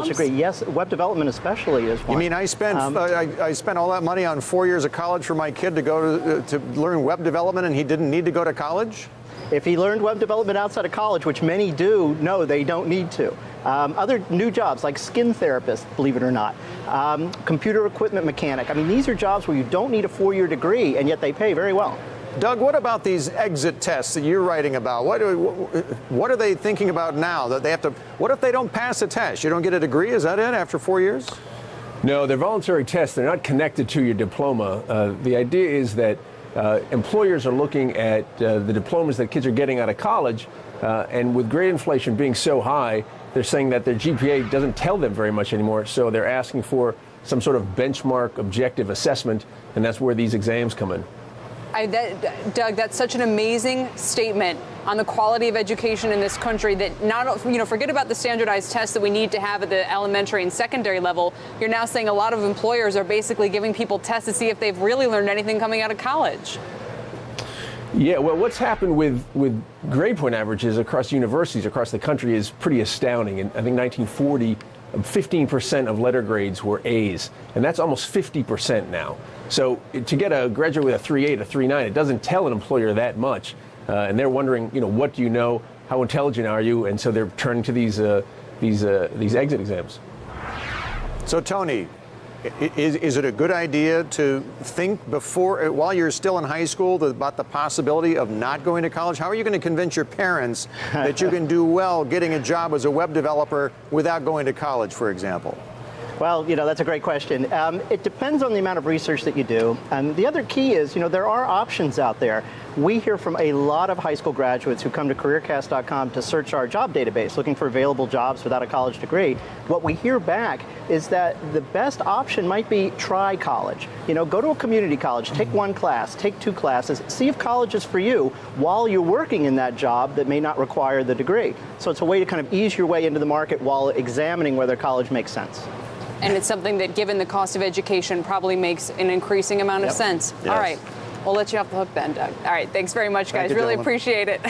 degree. Yes, web development especially is one. You mean I spent I spent all that money on 4 years of college for my kid to go to learn web development, and he didn't need to go to college? If he learned web development outside of college, which many do, no, they don't need to. Other new jobs like skin therapist, believe it or not, computer equipment mechanic. I mean, these are jobs where you don't need a 4-year degree, and yet they pay very well. Doug, what about these exit tests that you're writing about? What are they thinking about now? That they have to? What if they don't pass a test? You don't get a degree? Is that it after 4 years? No, they're voluntary tests. They're not connected to your diploma. The idea is that employers are looking at the diplomas that kids are getting out of college, and with grade inflation being so high, they're saying that their GPA doesn't tell them very much anymore, so they're asking for some sort of benchmark objective assessment, and that's where these exams come in. Doug, that's such an amazing statement on the quality of education in this country that forget about the standardized tests that we need to have at the elementary and secondary level. You're now saying a lot of employers are basically giving people tests to see if they've really learned anything coming out of college. Yeah, well, what's happened with grade point averages across universities across the country is pretty astounding. In, I think, 1940, 15% of letter grades were A's, and that's almost 50% now. So to get a graduate with a 3.8, a 3.9, it doesn't tell an employer that much. And they're wondering, what do you know? How intelligent are you? And so they're turning to these exit exams. So, Tony, is it a good idea to think while you're still in high school, about the possibility of not going to college? How are you going to convince your parents that you can do well getting a job as a web developer without going to college, for example? Well, that's a great question. It depends on the amount of research that you do. And the other key is, there are options out there. We hear from a lot of high school graduates who come to careercast.com to search our job database, looking for available jobs without a college degree. What we hear back is that the best option might be try college. Go to a community college, take one class, take 2 classes, see if college is for you while you're working in that job that may not require the degree. So it's a way to kind of ease your way into the market while examining whether college makes sense. And it's something that, given the cost of education, probably makes an increasing amount of sense. Yes. All right. We'll let you off the hook then, Doug. All right. Thanks very much, guys. Thank you, really gentlemen. appreciate it.